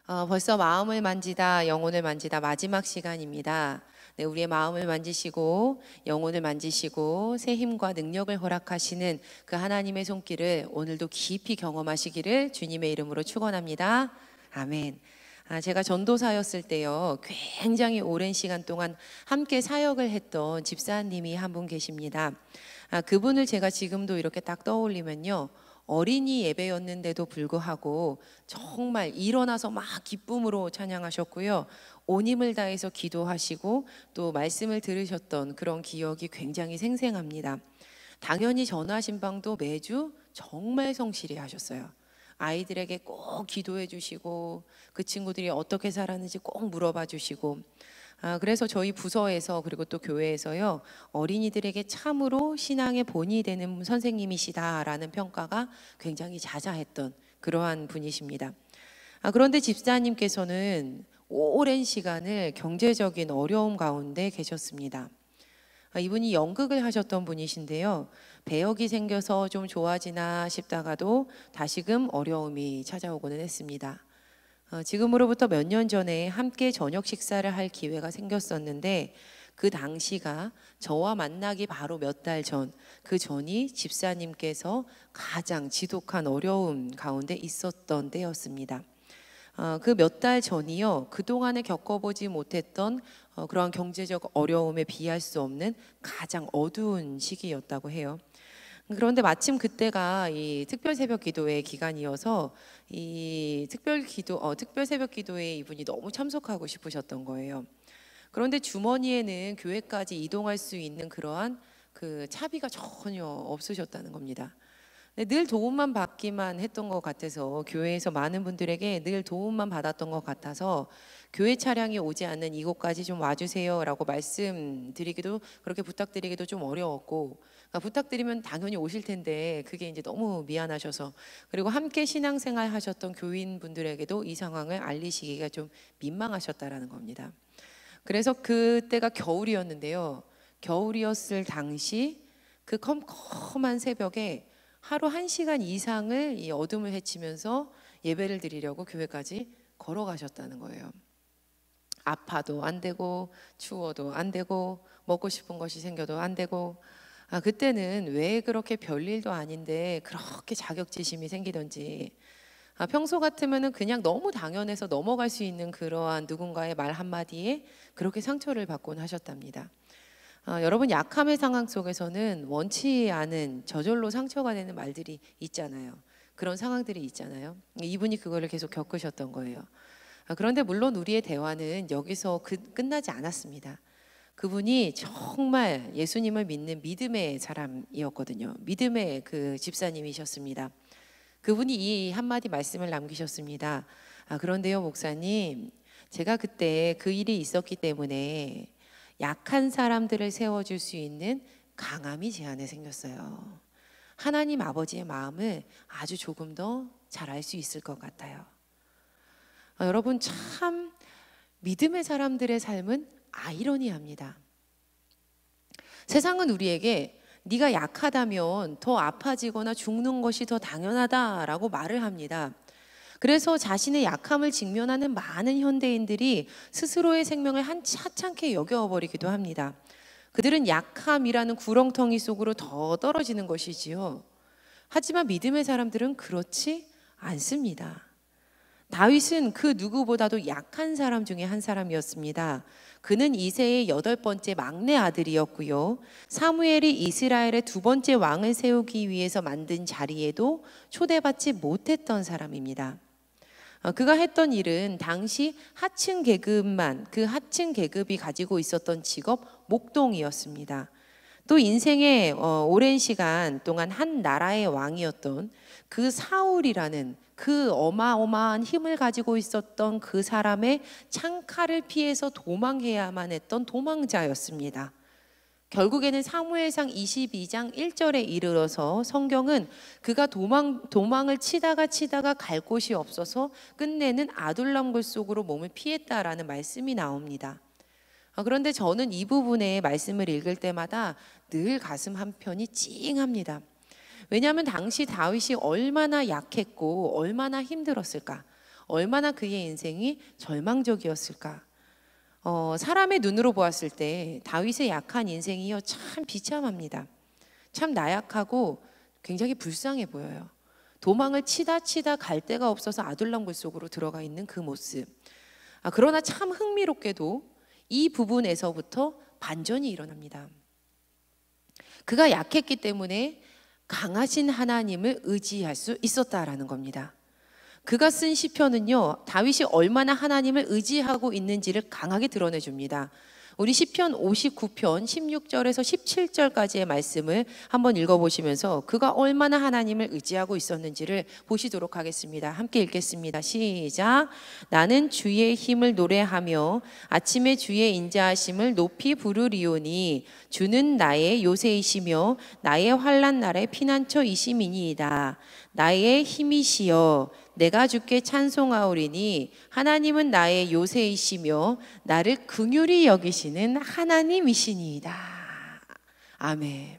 벌써 마음을 만지다, 영혼을 만지다 마지막 시간입니다. 네, 우리의 마음을 만지시고 영혼을 만지시고 새 힘과 능력을 허락하시는 그 하나님의 손길을 오늘도 깊이 경험하시기를 주님의 이름으로 축원합니다. 아멘. 제가 전도사였을 때요, 굉장히 오랜 시간 동안 함께 사역을 했던 집사님이 한 분 계십니다. 그분을 제가 지금도 이렇게 딱 떠올리면요, 어린이 예배였는데도 불구하고 정말 일어나서 막 기쁨으로 찬양하셨고요, 온 힘을 다해서 기도하시고 또 말씀을 들으셨던 그런 기억이 굉장히 생생합니다. 당연히 전화신방도 매주 정말 성실히 하셨어요. 아이들에게 꼭 기도해 주시고 그 친구들이 어떻게 살았는지 꼭 물어봐 주시고, 그래서 저희 부서에서 그리고 또 교회에서요, 어린이들에게 참으로 신앙의 본이 되는 선생님이시다라는 평가가 굉장히 자자했던 그러한 분이십니다. 그런데 집사님께서는 오랜 시간을 경제적인 어려움 가운데 계셨습니다. 이분이 연극을 하셨던 분이신데요, 배역이 생겨서 좀 좋아지나 싶다가도 다시금 어려움이 찾아오고는 했습니다. 지금으로부터 몇 년 전에 함께 저녁 식사를 할 기회가 생겼었는데, 그 당시가 저와 만나기 바로 몇 달 전, 그 전이 집사님께서 가장 지독한 어려움 가운데 있었던 때였습니다. 그 몇 달 전이요, 그동안에 겪어보지 못했던 그러한 경제적 어려움에 비할 수 없는 가장 어두운 시기였다고 해요. 그런데 마침 그때가 이 특별 새벽 기도회 기간이어서 이 특별 새벽 기도회에 이분이 너무 참석하고 싶으셨던 거예요. 그런데 주머니에는 교회까지 이동할 수 있는 그러한 그 차비가 전혀 없으셨다는 겁니다. 늘 도움만 받기만 했던 것 같아서, 교회에서 많은 분들에게 늘 도움만 받았던 것 같아서 교회 차량이 오지 않는 이곳까지 좀 와주세요 라고 말씀드리기도, 그렇게 부탁드리기도 좀 어려웠고, 부탁드리면 당연히 오실 텐데 그게 이제 너무 미안하셔서, 그리고 함께 신앙생활 하셨던 교인분들에게도 이 상황을 알리시기가 좀 민망하셨다라는 겁니다. 그래서 그때가 겨울이었는데요, 겨울이었을 당시 그 컴컴한 새벽에 하루 1시간 이상을 이 어둠을 헤치면서 예배를 드리려고 교회까지 걸어가셨다는 거예요. 아파도 안 되고 추워도 안 되고 먹고 싶은 것이 생겨도 안 되고, 그때는 왜 그렇게 별일도 아닌데 그렇게 자격지심이 생기던지, 평소 같으면은 그냥 너무 당연해서 넘어갈 수 있는 그러한 누군가의 말 한마디에 그렇게 상처를 받곤 하셨답니다. 여러분, 약함의 상황 속에서는 원치 않은 저절로 상처가 되는 말들이 있잖아요. 그런 상황들이 있잖아요. 이분이 그거를 계속 겪으셨던 거예요. 그런데 물론 우리의 대화는 여기서 끝나지 않았습니다. 그분이 정말 예수님을 믿는 믿음의 사람이었거든요. 믿음의 그 집사님이셨습니다. 그분이 이 한마디 말씀을 남기셨습니다. 그런데요, 목사님, 제가 그때 그 일이 있었기 때문에 약한 사람들을 세워줄 수 있는 강함이 제 안에 생겼어요. 하나님 아버지의 마음을 아주 조금 더 잘 알 수 있을 것 같아요. 여러분, 참 믿음의 사람들의 삶은 아이러니합니다. 세상은 우리에게 네가 약하다면 더 아파지거나 죽는 것이 더 당연하다라고 말을 합니다. 그래서 자신의 약함을 직면하는 많은 현대인들이 스스로의 생명을 하찮게 여겨버리기도 합니다. 그들은 약함이라는 구렁텅이 속으로 더 떨어지는 것이지요. 하지만 믿음의 사람들은 그렇지 않습니다. 다윗은 그 누구보다도 약한 사람 중에 한 사람이었습니다. 그는 이새의 8번째 막내 아들이었고요, 사무엘이 이스라엘의 2번째 왕을 세우기 위해서 만든 자리에도 초대받지 못했던 사람입니다. 그가 했던 일은 당시 하층 계급만, 그 하층 계급이 가지고 있었던 직업 목동이었습니다. 또 인생의 오랜 시간 동안 한 나라의 왕이었던 그 사울이라는 그 어마어마한 힘을 가지고 있었던 그 사람의 창칼을 피해서 도망해야만 했던 도망자였습니다. 결국에는 사무엘상 22장 1절에 이르러서 성경은 그가 도망을 치다가 갈 곳이 없어서 끝내는 아둘람 굴속으로 몸을 피했다라는 말씀이 나옵니다. 그런데 저는 이 부분의 말씀을 읽을 때마다 늘 가슴 한편이 찡합니다. 왜냐하면 당시 다윗이 얼마나 약했고 얼마나 힘들었을까, 얼마나 그의 인생이 절망적이었을까. 사람의 눈으로 보았을 때 다윗의 약한 인생이요 참 비참합니다. 참 나약하고 굉장히 불쌍해 보여요. 도망을 치다 갈 데가 없어서 아둘람 굴속으로 들어가 있는 그 모습. 그러나 참 흥미롭게도 이 부분에서부터 반전이 일어납니다. 그가 약했기 때문에 강하신 하나님을 의지할 수 있었다라는 겁니다. 그가 쓴 시편은요, 다윗이 얼마나 하나님을 의지하고 있는지를 강하게 드러내줍니다. 우리 시편 59편 16절에서 17절까지의 말씀을 한번 읽어보시면서 그가 얼마나 하나님을 의지하고 있었는지를 보시도록 하겠습니다. 함께 읽겠습니다. 시작. 나는 주의 힘을 노래하며 아침에 주의 인자하심을 높이 부르리오니 주는 나의 요새이시며 나의 환난 날의 피난처이심이니이다. 나의 힘이시여 내가 주께 찬송하오리니 하나님은 나의 요새이시며 나를 긍휼히 여기시는 하나님이시니이다. 아멘.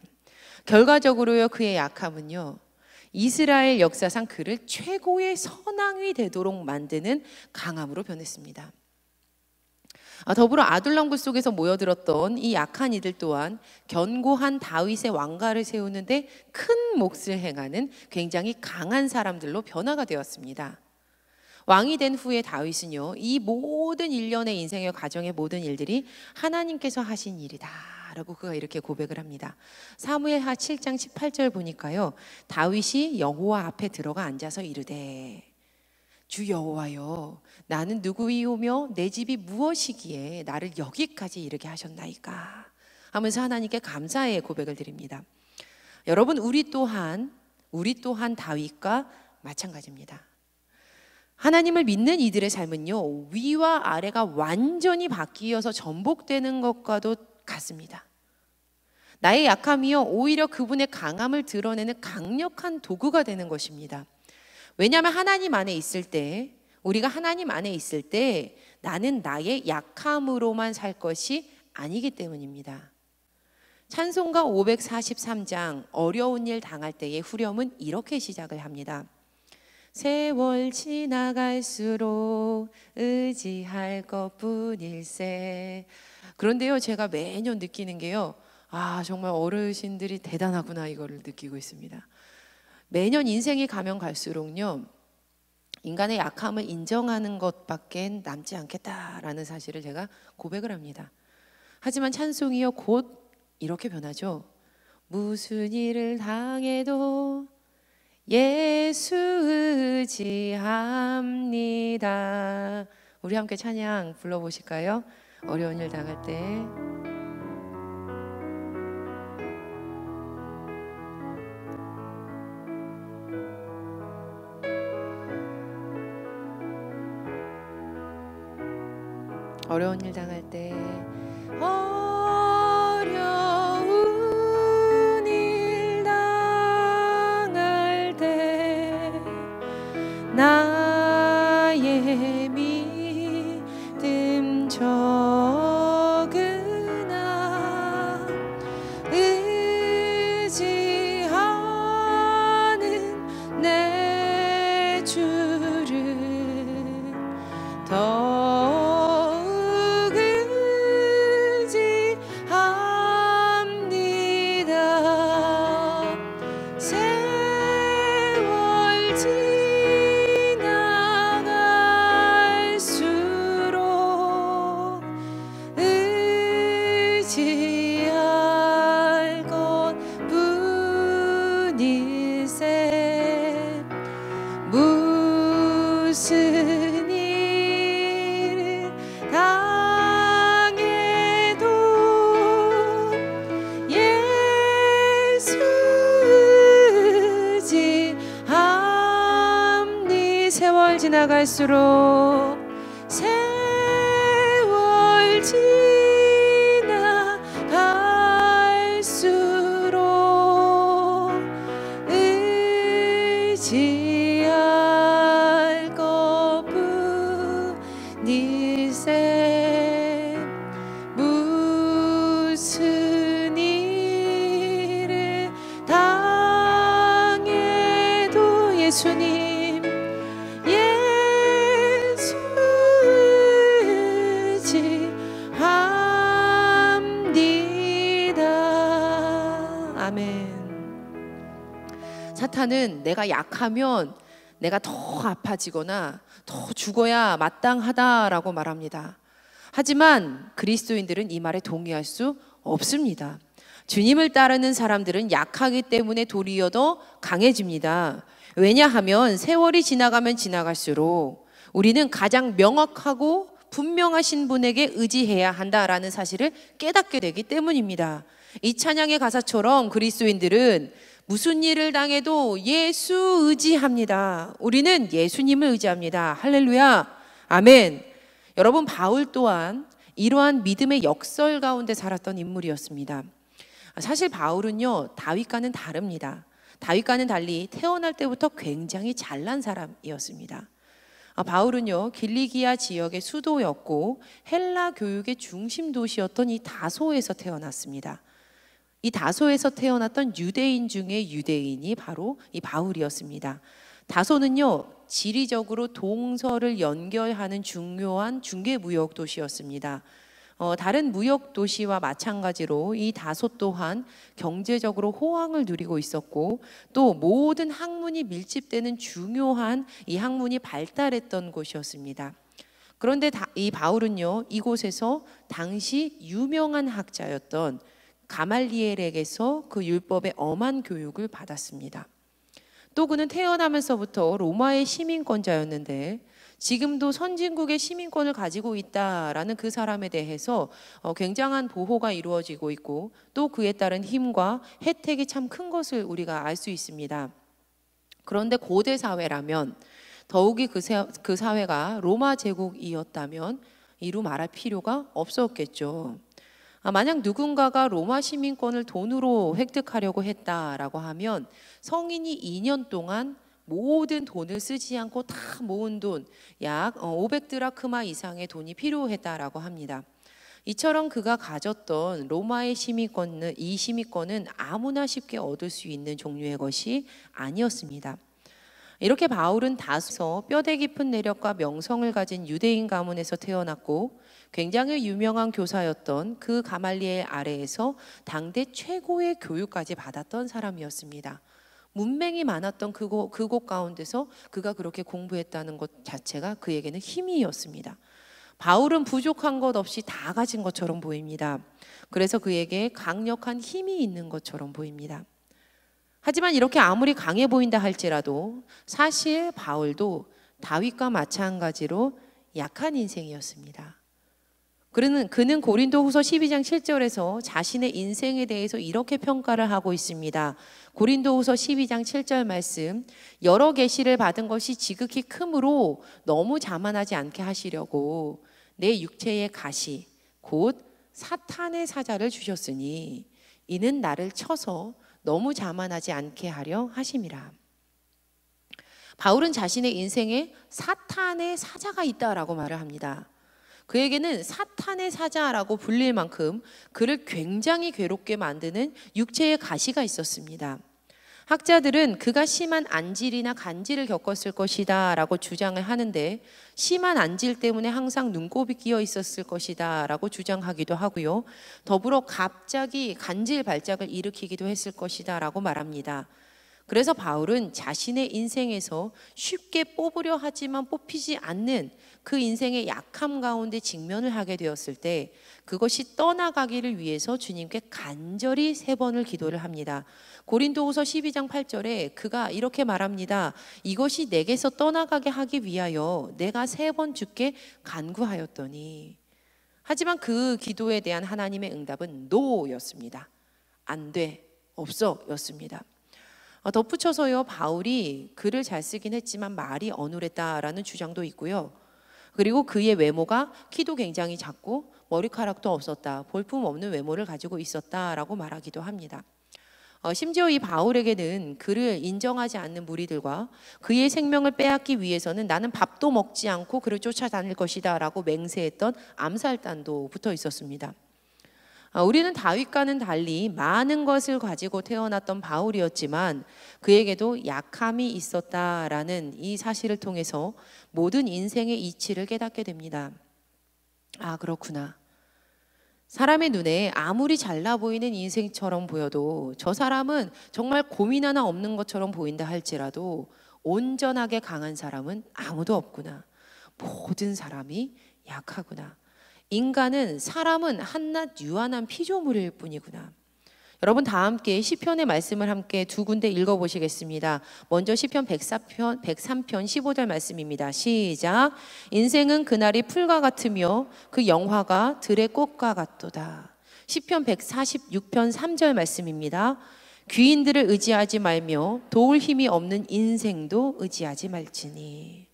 결과적으로요 그의 약함은요 이스라엘 역사상 그를 최고의 선왕이 되도록 만드는 강함으로 변했습니다. 더불어 아둘람 굴속에서 모여들었던 이 약한 이들 또한 견고한 다윗의 왕가를 세우는데 큰 몫을 행하는 굉장히 강한 사람들로 변화가 되었습니다. 왕이 된 후에 다윗은요 이 모든 일련의 인생의 과정의 모든 일들이 하나님께서 하신 일이다 라고 그가 이렇게 고백을 합니다. 사무엘하 7장 18절 보니까요 다윗이 여호와 앞에 들어가 앉아서 이르되 주 여호와여 나는 누구이오며 내 집이 무엇이기에 나를 여기까지 이르게 하셨나이까 하면서 하나님께 감사의 고백을 드립니다. 여러분 우리 또한 다윗과 마찬가지입니다. 하나님을 믿는 이들의 삶은요 위와 아래가 완전히 바뀌어서 전복되는 것과도 같습니다. 나의 약함이요 오히려 그분의 강함을 드러내는 강력한 도구가 되는 것입니다. 왜냐하면 하나님 안에 있을 때 우리가 하나님 안에 있을 때 나는 나의 약함으로만 살 것이 아니기 때문입니다. 찬송가 543장 어려운 일 당할 때의 후렴은 이렇게 시작을 합니다. 세월 지나갈수록 의지할 것뿐일세. 그런데요 제가 매년 느끼는 게요 정말 어르신들이 대단하구나 이거를 느끼고 있습니다. 매년 인생이 가면 갈수록요 인간의 약함을 인정하는 것밖에 남지 않겠다라는 사실을 제가 고백을 합니다. 하지만 찬송이요 곧 이렇게 변하죠. 무슨 일을 당해도 예수 의지합니다. 우리 함께 찬양 불러보실까요? 어려운 일 당할 때 어려운 일 당할 때 어려운 일 당할 때 나의 믿음 적으나 의지하는 내 주를 더욱 의지합니다. 세월 지나갈수록 의지할 것뿐일세. 무슨 일을 당해도 예수 의지합니. 세월 지나갈수록 세월 지나갈수록 의지할 것뿐일세. 무슨 일을 당해도 예수님 사탄은 내가 약하면 내가 더 아파지거나 더 죽어야 마땅하다라고 말합니다. 하지만 그리스도인들은 이 말에 동의할 수 없습니다. 주님을 따르는 사람들은 약하기 때문에 도리어 더 강해집니다. 왜냐하면 세월이 지나가면 지나갈수록 우리는 가장 명확하고 분명하신 분에게 의지해야 한다라는 사실을 깨닫게 되기 때문입니다. 이 찬양의 가사처럼 그리스도인들은 무슨 일을 당해도 예수 의지합니다. 우리는 예수님을 의지합니다. 할렐루야, 아멘. 여러분, 바울 또한 이러한 믿음의 역설 가운데 살았던 인물이었습니다. 사실 바울은요, 다윗과는 다릅니다. 다윗과는 달리 태어날 때부터 굉장히 잘난 사람이었습니다. 바울은요, 길리기아 지역의 수도였고 헬라 교육의 중심 도시였던 이 다소에서 태어났습니다. 이 다소에서 태어났던 유대인 중에 유대인이 바로 이 바울이었습니다. 다소는요, 지리적으로 동서를 연결하는 중요한 중개무역 도시였습니다. 다른 무역 도시와 마찬가지로 이 다소 또한 경제적으로 호황을 누리고 있었고 또 모든 학문이 밀집되는 중요한 이 학문이 발달했던 곳이었습니다. 그런데 이 바울은요, 이곳에서 당시 유명한 학자였던 가말리엘에게서 그 율법의 엄한 교육을 받았습니다. 또 그는 태어나면서부터 로마의 시민권자였는데 지금도 선진국의 시민권을 가지고 있다라는 그 사람에 대해서 굉장한 보호가 이루어지고 있고 또 그에 따른 힘과 혜택이 참 큰 것을 우리가 알 수 있습니다. 그런데 고대 사회라면 더욱이 그 사회가 로마 제국이었다면 이루 말할 필요가 없었겠죠. 만약 누군가가 로마 시민권을 돈으로 획득하려고 했다라고 하면 성인이 2년 동안 모든 돈을 쓰지 않고 다 모은 돈, 약 500드라크마 이상의 돈이 필요했다라고 합니다. 이처럼 그가 가졌던 로마의 시민권은, 이 시민권은 아무나 쉽게 얻을 수 있는 종류의 것이 아니었습니다. 이렇게 바울은 다소 뼈대 깊은 내력과 명성을 가진 유대인 가문에서 태어났고 굉장히 유명한 교사였던 그 가말리엘 아래에서 당대 최고의 교육까지 받았던 사람이었습니다. 문맹이 많았던 그곳 가운데서 그가 그렇게 공부했다는 것 자체가 그에게는 힘이었습니다. 바울은 부족한 것 없이 다 가진 것처럼 보입니다. 그래서 그에게 강력한 힘이 있는 것처럼 보입니다. 하지만 이렇게 아무리 강해 보인다 할지라도 사실 바울도 다윗과 마찬가지로 약한 인생이었습니다. 그는 고린도후서 12장 7절에서 자신의 인생에 대해서 이렇게 평가를 하고 있습니다. 고린도후서 12장 7절 말씀, 여러 계시를 받은 것이 지극히 크므로 너무 자만하지 않게 하시려고 내 육체의 가시 곧 사탄의 사자를 주셨으니 이는 나를 쳐서 너무 자만하지 않게 하려 하심이라. 바울은 자신의 인생에 사탄의 사자가 있다라고 말을 합니다. 그에게는 사탄의 사자라고 불릴 만큼 그를 굉장히 괴롭게 만드는 육체의 가시가 있었습니다. 학자들은 그가 심한 안질이나 간질을 겪었을 것이다 라고 주장을 하는데 심한 안질 때문에 항상 눈곱이 끼어 있었을 것이다 라고 주장하기도 하고요. 더불어 갑자기 간질 발작을 일으키기도 했을 것이다 라고 말합니다. 그래서 바울은 자신의 인생에서 쉽게 뽑으려 하지만 뽑히지 않는 그 인생의 약함 가운데 직면을 하게 되었을 때 그것이 떠나가기를 위해서 주님께 간절히 3번을 기도를 합니다. 고린도후서 12장 8절에 그가 이렇게 말합니다. 이것이 내게서 떠나가게 하기 위하여 내가 3번 주께 간구하였더니. 하지만 그 기도에 대한 하나님의 응답은 노였습니다. 안 돼, 없어 였습니다. 덧붙여서요, 바울이 글을 잘 쓰긴 했지만 말이 어눌했다라는 주장도 있고요. 그리고 그의 외모가 키도 굉장히 작고 머리카락도 없었다, 볼품 없는 외모를 가지고 있었다라고 말하기도 합니다. 심지어 이 바울에게는 그를 인정하지 않는 무리들과 그의 생명을 빼앗기 위해서는 나는 밥도 먹지 않고 그를 쫓아다닐 것이다 라고 맹세했던 암살단도 붙어 있었습니다. 우리는 다윗과는 달리 많은 것을 가지고 태어났던 바울이었지만 그에게도 약함이 있었다라는 이 사실을 통해서 모든 인생의 이치를 깨닫게 됩니다. 아, 그렇구나. 사람의 눈에 아무리 잘나 보이는 인생처럼 보여도 저 사람은 정말 고민 하나 없는 것처럼 보인다 할지라도 온전하게 강한 사람은 아무도 없구나. 모든 사람이 약하구나. 인간은, 사람은 한낱 유한한 피조물일 뿐이구나. 여러분, 다 함께 시편의 말씀을 함께 두 군데 읽어보시겠습니다. 먼저 시편 103편 15절 말씀입니다. 시작. 인생은 그날이 풀과 같으며 그 영화가 들의 꽃과 같도다. 시편 146편 3절 말씀입니다. 귀인들을 의지하지 말며 도울 힘이 없는 인생도 의지하지 말지니.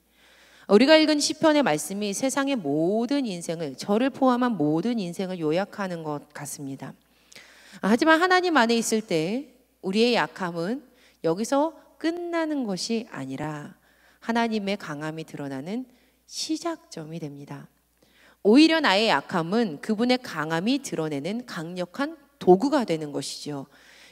우리가 읽은 시편의 말씀이 세상의 모든 인생을, 저를 포함한 모든 인생을 요약하는 것 같습니다. 하지만 하나님 안에 있을 때 우리의 약함은 여기서 끝나는 것이 아니라 하나님의 강함이 드러나는 시작점이 됩니다. 오히려 나의 약함은 그분의 강함이 드러내는 강력한 도구가 되는 것이죠.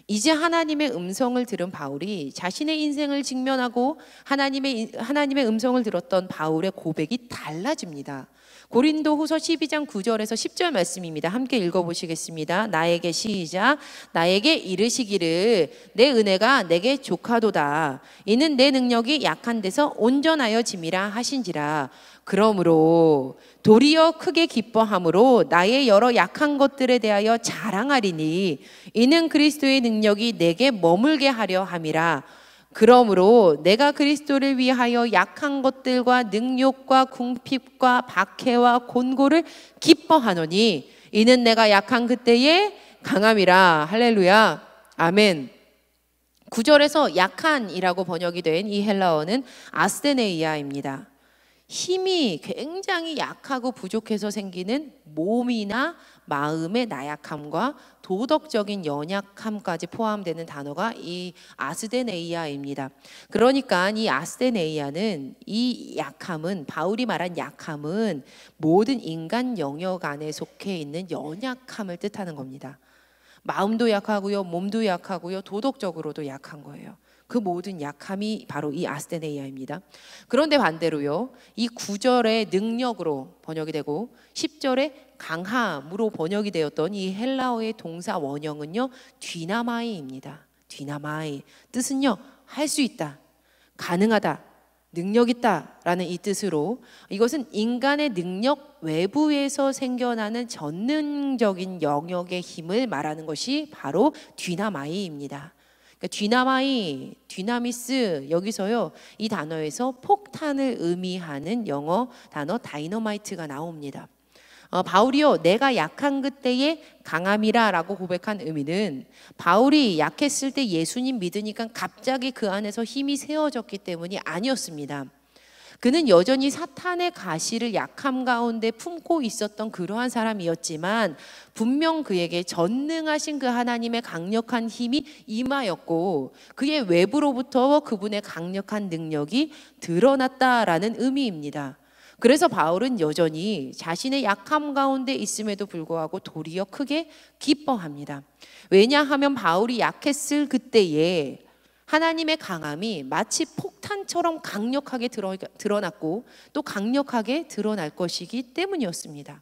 이제 하나님의 음성을 들은 바울이 자신의 인생을 직면하고 하나님의 음성을 들었던 바울의 고백이 달라집니다. 고린도후서 12장 9절에서 10절 말씀입니다. 함께 읽어보시겠습니다. 나에게, 시작. 나에게 이르시기를 내 은혜가 내게 족하도다. 이는 내 능력이 약한 데서 온전하여 짐이라 하신지라. 그러므로 도리어 크게 기뻐함으로 나의 여러 약한 것들에 대하여 자랑하리니 이는 그리스도의 능력이 내게 머물게 하려 함이라. 그러므로 내가 그리스도를 위하여 약한 것들과 능욕과 궁핍과 박해와 곤고를 기뻐하노니 이는 내가 약한 그때에 강함이라. 할렐루야. 아멘. 9절에서 약한이라고 번역이 된 이 헬라어는 아스데네이아입니다. 힘이 굉장히 약하고 부족해서 생기는 몸이나 마음의 나약함과 도덕적인 연약함까지 포함되는 단어가 이 아스데네이아입니다. 그러니까 이 아스데네이아는, 이 약함은, 바울이 말한 약함은 모든 인간 영역 안에 속해 있는 연약함을 뜻하는 겁니다. 마음도 약하고요, 몸도 약하고요, 도덕적으로도 약한 거예요. 그 모든 약함이 바로 이 아스데네이아입니다. 그런데 반대로요, 이 9절의 능력으로 번역이 되고 10절의 강함으로 번역이 되었던 이 헬라어의 동사 원형은요, 디나마이입니다. 디나마이. 뜻은요, 할 수 있다, 가능하다, 능력 있다 라는 이 뜻으로, 이것은 인간의 능력 외부에서 생겨나는 전능적인 영역의 힘을 말하는 것이 바로 디나마이입니다. 디나마이, 디나미스, 여기서요 이 단어에서 폭탄을 의미하는 영어 단어 다이너마이트가 나옵니다. 바울이요 내가 약한 그때의 강함이라 라고 고백한 의미는, 바울이 약했을 때 예수님 믿으니까 갑자기 그 안에서 힘이 세워졌기 때문이 아니었습니다. 그는 여전히 사탄의 가시를 약함 가운데 품고 있었던 그러한 사람이었지만 분명 그에게 전능하신 그 하나님의 강력한 힘이 임하였고 그의 외부로부터 그분의 강력한 능력이 드러났다라는 의미입니다. 그래서 바울은 여전히 자신의 약함 가운데 있음에도 불구하고 도리어 크게 기뻐합니다. 왜냐하면 바울이 약했을 그때에 하나님의 강함이 마치 폭탄처럼 강력하게 드러났고 또 강력하게 드러날 것이기 때문이었습니다.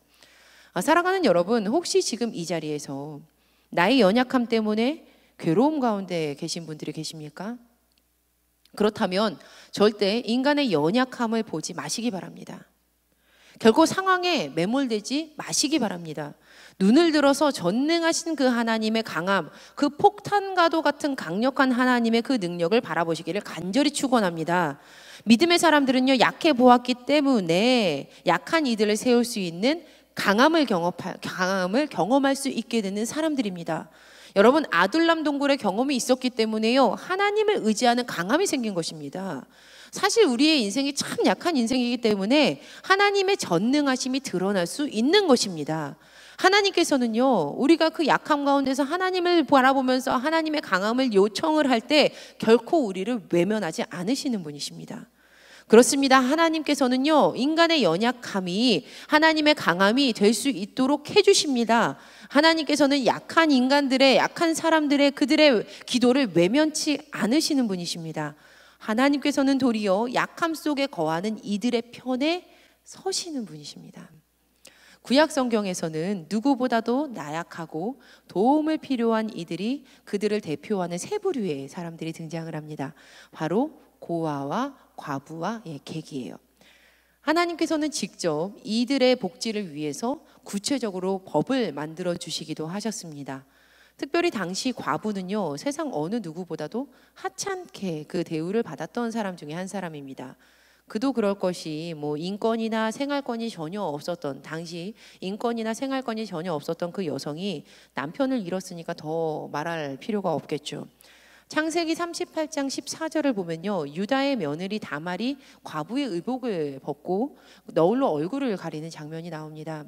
사랑하는 여러분, 혹시 지금 이 자리에서 나의 연약함 때문에 괴로움 가운데 계신 분들이 계십니까? 그렇다면 절대 인간의 연약함을 보지 마시기 바랍니다. 결코 상황에 매몰되지 마시기 바랍니다. 눈을 들어서 전능하신 그 하나님의 강함, 그 폭탄과도 같은 강력한 하나님의 그 능력을 바라보시기를 간절히 축원합니다. 믿음의 사람들은요 약해 보았기 때문에 약한 이들을 세울 수 있는 강함을 경험할 수 있게 되는 사람들입니다. 여러분, 아둘람 동굴의 경험이 있었기 때문에요 하나님을 의지하는 강함이 생긴 것입니다. 사실 우리의 인생이 참 약한 인생이기 때문에 하나님의 전능하심이 드러날 수 있는 것입니다. 하나님께서는요 우리가 그 약함 가운데서 하나님을 바라보면서 하나님의 강함을 요청을 할 때 결코 우리를 외면하지 않으시는 분이십니다. 그렇습니다. 하나님께서는요 인간의 연약함이 하나님의 강함이 될 수 있도록 해주십니다. 하나님께서는 약한 인간들의, 약한 사람들의, 그들의 기도를 외면치 않으시는 분이십니다. 하나님께서는 도리어 약함 속에 거하는 이들의 편에 서시는 분이십니다. 구약 성경에서는 누구보다도 나약하고 도움을 필요한 이들이 그들을 대표하는 세 부류의 사람들이 등장을 합니다. 바로 고아와 과부와 객이에요. 하나님께서는 직접 이들의 복지를 위해서 구체적으로 법을 만들어 주시기도 하셨습니다. 특별히 당시 과부는요, 세상 어느 누구보다도 하찮게 그 대우를 받았던 사람 중에 한 사람입니다. 그도 그럴 것이 인권이나 생활권이 전혀 없었던, 당시 인권이나 생활권이 전혀 없었던 그 여성이 남편을 잃었으니까 더 말할 필요가 없겠죠. 창세기 38장 14절을 보면요, 유다의 며느리 다말이 과부의 의복을 벗고 너울로 얼굴을 가리는 장면이 나옵니다.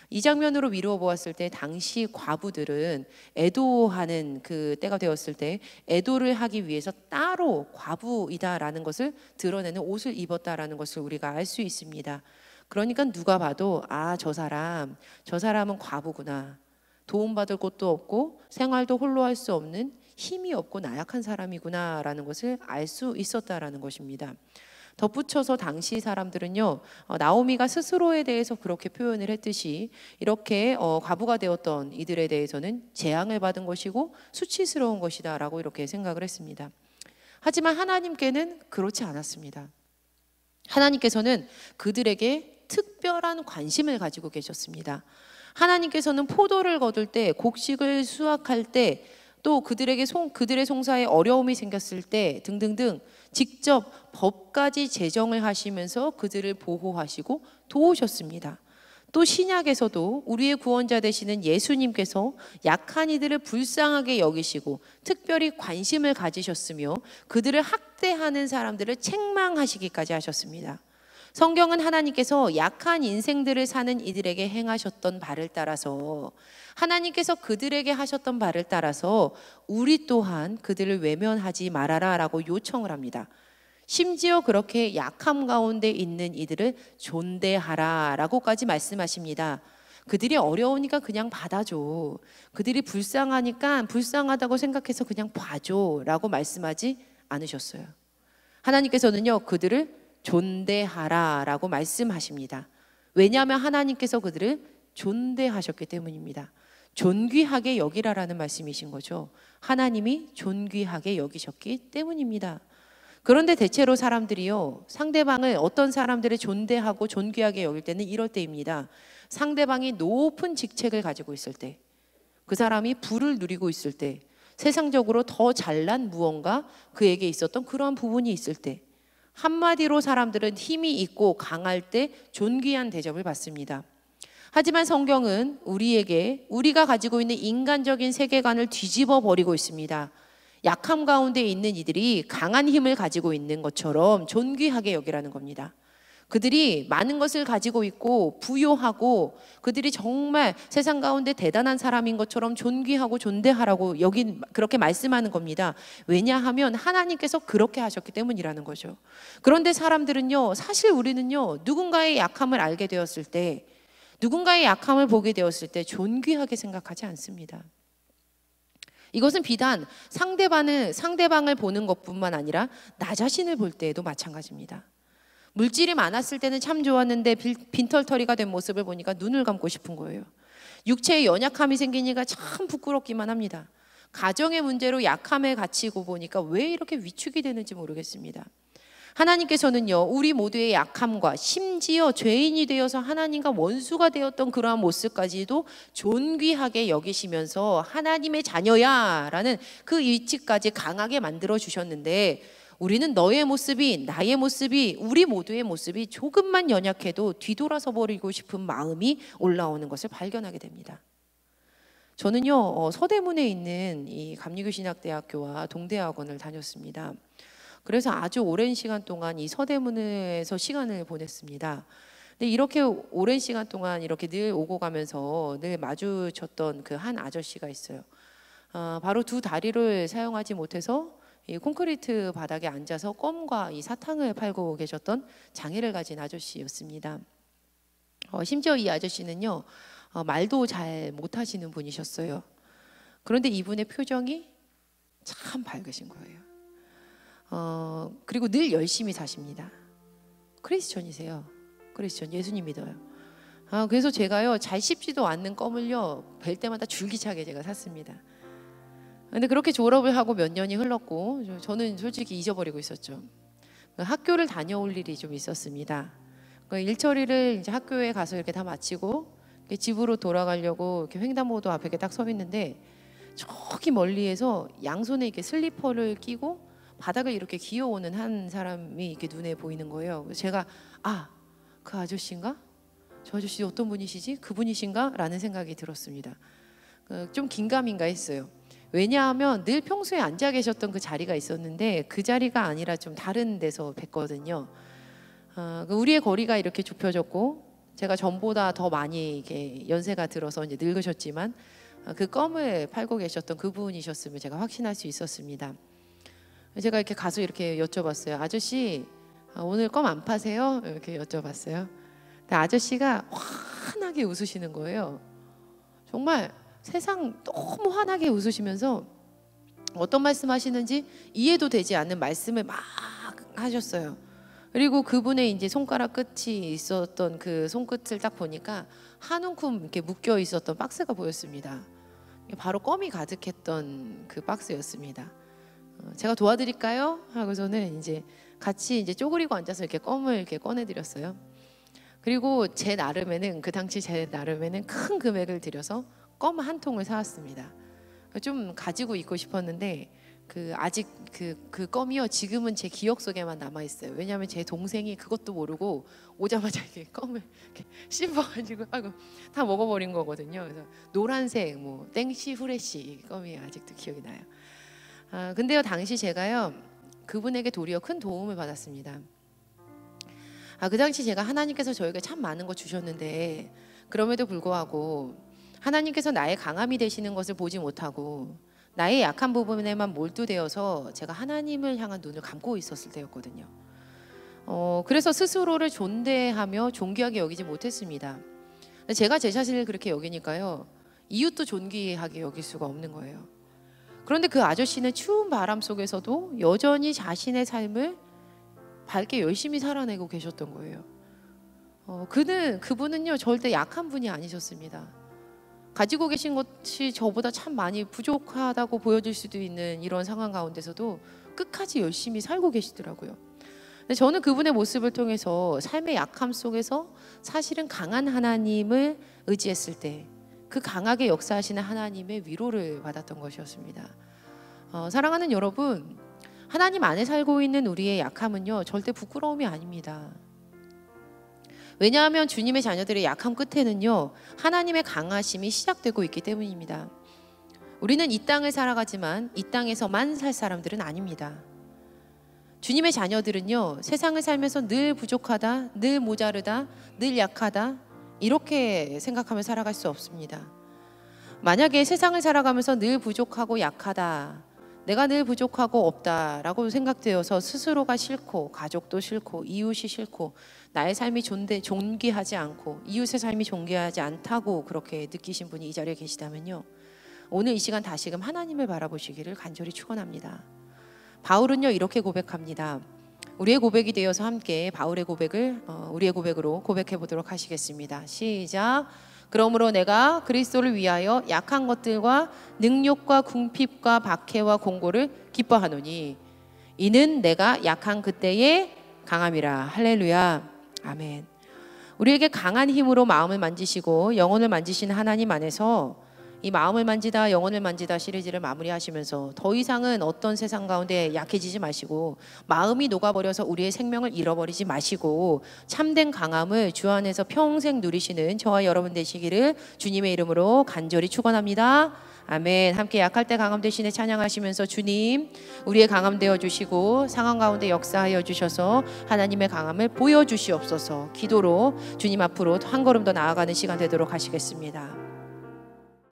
이 장면으로 미루어 보았을 때 당시 과부들은 애도하는 그 때가 되었을 때 애도를 하기 위해서 따로 과부이다라는 것을 드러내는 옷을 입었다라는 것을 우리가 알 수 있습니다. 그러니까 누가 봐도 저 사람은 과부구나. 도움받을 곳도 없고 생활도 홀로 할 수 없는 힘이 없고 나약한 사람이구나라는 것을 알 수 있었다라는 것입니다. 덧붙여서 당시 사람들은요, 나오미가 스스로에 대해서 그렇게 표현을 했듯이 이렇게 과부가 되었던 이들에 대해서는 재앙을 받은 것이고 수치스러운 것이다 라고 이렇게 생각을 했습니다. 하지만 하나님께는 그렇지 않았습니다. 하나님께서는 그들에게 특별한 관심을 가지고 계셨습니다. 하나님께서는 포도를 거둘 때, 곡식을 수확할 때, 또 그들의 송사에 어려움이 생겼을 때 등등등 직접 법까지 제정을 하시면서 그들을 보호하시고 도우셨습니다. 또 신약에서도 우리의 구원자 되시는 예수님께서 약한 이들을 불쌍하게 여기시고 특별히 관심을 가지셨으며 그들을 학대하는 사람들을 책망하시기까지 하셨습니다. 성경은 하나님께서 약한 인생들을 사는 이들에게 행하셨던 바를 따라서, 하나님께서 그들에게 하셨던 바를 따라서 우리 또한 그들을 외면하지 말아라 라고 요청을 합니다. 심지어 그렇게 약함 가운데 있는 이들을 존대하라 라고까지 말씀하십니다. 그들이 어려우니까 그냥 받아줘. 그들이 불쌍하니까 불쌍하다고 생각해서 그냥 봐줘 라고 말씀하지 않으셨어요. 하나님께서는요, 그들을 존대하라 라고 말씀하십니다. 왜냐하면 하나님께서 그들을 존대하셨기 때문입니다. 존귀하게 여기라라는 말씀이신 거죠. 하나님이 존귀하게 여기셨기 때문입니다. 그런데 대체로 사람들이요, 상대방을, 어떤 사람들을 존대하고 존귀하게 여길 때는 이럴 때입니다. 상대방이 높은 직책을 가지고 있을 때, 그 사람이 부를 누리고 있을 때, 세상적으로 더 잘난 무언가 그에게 있었던 그러한 부분이 있을 때, 한마디로 사람들은 힘이 있고 강할 때 존귀한 대접을 받습니다. 하지만 성경은 우리에게 우리가 가지고 있는 인간적인 세계관을 뒤집어 버리고 있습니다. 약함 가운데 있는 이들이 강한 힘을 가지고 있는 것처럼 존귀하게 여기라는 겁니다. 그들이 많은 것을 가지고 있고 부요하고 그들이 정말 세상 가운데 대단한 사람인 것처럼 존귀하고 존대하라고 여기 그렇게 말씀하는 겁니다. 왜냐하면 하나님께서 그렇게 하셨기 때문이라는 거죠. 그런데 사람들은요, 사실 우리는요, 누군가의 약함을 알게 되었을 때, 누군가의 약함을 보게 되었을 때 존귀하게 생각하지 않습니다. 이것은 비단 상대방을 보는 것뿐만 아니라 나 자신을 볼 때에도 마찬가지입니다. 물질이 많았을 때는 참 좋았는데 빈털터리가 된 모습을 보니까 눈을 감고 싶은 거예요. 육체에 연약함이 생기니까 참 부끄럽기만 합니다. 가정의 문제로 약함에 갇히고 보니까 왜 이렇게 위축이 되는지 모르겠습니다. 하나님께서는요, 우리 모두의 약함과 심지어 죄인이 되어서 하나님과 원수가 되었던 그러한 모습까지도 존귀하게 여기시면서 하나님의 자녀야 라는 그 위치까지 강하게 만들어 주셨는데, 우리는 너의 모습이, 나의 모습이, 우리 모두의 모습이 조금만 연약해도 뒤돌아서 버리고 싶은 마음이 올라오는 것을 발견하게 됩니다. 저는요, 서대문에 있는 이 감리교신학대학교와 동대학원을 다녔습니다. 그래서 아주 오랜 시간 동안 이 서대문에서 시간을 보냈습니다. 근데 이렇게 오랜 시간 동안 이렇게 늘 오고 가면서 늘 마주쳤던 그 한 아저씨가 있어요. 바로 두 다리를 사용하지 못해서 이 콘크리트 바닥에 앉아서 껌과 이 사탕을 팔고 계셨던 장애를 가진 아저씨였습니다. 심지어 이 아저씨는요, 말도 잘 못하시는 분이셨어요. 그런데 이분의 표정이 참 밝으신 거예요. 그리고 늘 열심히 사십니다. 크리스천이세요. 크리스천, 예수님 믿어요. 그래서 제가요 잘 씹지도 않는 껌을요 뵐 때마다 줄기차게 제가 샀습니다. 근데 그렇게 졸업을 하고 몇 년이 흘렀고 저는 솔직히 잊어버리고 있었죠. 학교를 다녀올 일이 좀 있었습니다. 일처리를 이제 학교에 가서 이렇게 다 마치고 집으로 돌아가려고 이렇게 횡단보도 앞에 이렇게 딱 서 있는데 저기 멀리에서 양손에 이렇게 슬리퍼를 끼고 바닥을 이렇게 기어오는 한 사람이 이렇게 눈에 보이는 거예요. 그래서 제가 그 아저씨인가? 저 아저씨 어떤 분이시지? 그분이신가? 라는 생각이 들었습니다. 좀 긴가민가 했어요. 왜냐하면 늘 평소에 앉아 계셨던 그 자리가 있었는데 그 자리가 아니라 좀 다른 데서 뵀거든요. 우리의 거리가 이렇게 좁혀졌고 제가 전보다 더 많이 이게 연세가 들어서 이제 늙으셨지만 그 껌을 팔고 계셨던 그분이셨음을 제가 확신할 수 있었습니다. 제가 이렇게 가서 이렇게 여쭤봤어요. 아저씨 오늘 껌 안 파세요? 이렇게 여쭤봤어요. 근데 아저씨가 환하게 웃으시는 거예요. 정말 세상 너무 환하게 웃으시면서 어떤 말씀하시는지 이해도 되지 않는 말씀을 막 하셨어요. 그리고 그분의 이제 손가락 끝이 있었던 그 손끝을 딱 보니까 한 움큼 이렇게 묶여 있었던 박스가 보였습니다. 바로 껌이 가득했던 그 박스였습니다. 제가 도와드릴까요? 하고서는 이제 같이 이제 쪼그리고 앉아서 이렇게 껌을 이렇게 꺼내드렸어요. 그리고 제 나름에는 그 당시 제 나름에는 큰 금액을 들여서 껌 한 통을 사왔습니다. 좀 가지고 있고 싶었는데 아직 그 껌이요 지금은 제 기억 속에만 남아 있어요. 왜냐하면 제 동생이 그것도 모르고 오자마자 이렇게 껌을 이렇게 씹어가지고 다 먹어버린 거거든요. 그래서 노란색 뭐 땡시 후레쉬 껌이 아직도 기억이 나요. 근데요 당시 제가요 그분에게 도리어 큰 도움을 받았습니다. 그 당시 제가 하나님께서 저에게 참 많은 거 주셨는데 그럼에도 불구하고 하나님께서 나의 강함이 되시는 것을 보지 못하고 나의 약한 부분에만 몰두되어서 제가 하나님을 향한 눈을 감고 있었을 때였거든요. 그래서 스스로를 존대하며 존귀하게 여기지 못했습니다. 제가 제 자신을 그렇게 여기니까요 이웃도 존귀하게 여길 수가 없는 거예요. 그런데 그 아저씨는 추운 바람 속에서도 여전히 자신의 삶을 밝게 열심히 살아내고 계셨던 거예요. 그분은요 절대 약한 분이 아니셨습니다. 가지고 계신 것이 저보다 참 많이 부족하다고 보여질 수도 있는 이런 상황 가운데서도 끝까지 열심히 살고 계시더라고요. 근데 저는 그분의 모습을 통해서 삶의 약함 속에서 사실은 강한 하나님을 의지했을 때 그 강하게 역사하시는 하나님의 위로를 받았던 것이었습니다. 사랑하는 여러분, 하나님 안에 살고 있는 우리의 약함은요 절대 부끄러움이 아닙니다. 왜냐하면 주님의 자녀들의 약함 끝에는요 하나님의 강하심이 시작되고 있기 때문입니다. 우리는 이 땅을 살아가지만 이 땅에서만 살 사람들은 아닙니다. 주님의 자녀들은요 세상을 살면서 늘 부족하다, 늘 모자르다, 늘 약하다 이렇게 생각하며 살아갈 수 없습니다. 만약에 세상을 살아가면서 늘 부족하고 약하다, 내가 늘 부족하고 없다라고 생각되어서 스스로가 싫고 가족도 싫고 이웃이 싫고 나의 삶이 존귀하지 않고 이웃의 삶이 존귀하지 않다고 그렇게 느끼신 분이 이 자리에 계시다면요 오늘 이 시간 다시금 하나님을 바라보시기를 간절히 축원합니다. 바울은요 이렇게 고백합니다. 우리의 고백이 되어서 함께 바울의 고백을 우리의 고백으로 고백해 보도록 하시겠습니다. 시작. 그러므로 내가 그리스도를 위하여 약한 것들과 능욕과 궁핍과 박해와 공고를 기뻐하노니 이는 내가 약한 그때의 강함이라. 할렐루야. 아멘. 우리에게 강한 힘으로 마음을 만지시고 영혼을 만지시는 하나님 안에서 이 마음을 만지다 영혼을 만지다 시리즈를 마무리하시면서 더 이상은 어떤 세상 가운데 약해지지 마시고 마음이 녹아버려서 우리의 생명을 잃어버리지 마시고 참된 강함을 주 안에서 평생 누리시는 저와 여러분 되시기를 주님의 이름으로 간절히 축원합니다. 아멘. 함께 약할 때 강함 되시네 찬양하시면서 주님 우리의 강함 되어 주시고 상황 가운데 역사하여 주셔서 하나님의 강함을 보여주시옵소서. 기도로 주님 앞으로 한 걸음 더 나아가는 시간 되도록 하시겠습니다.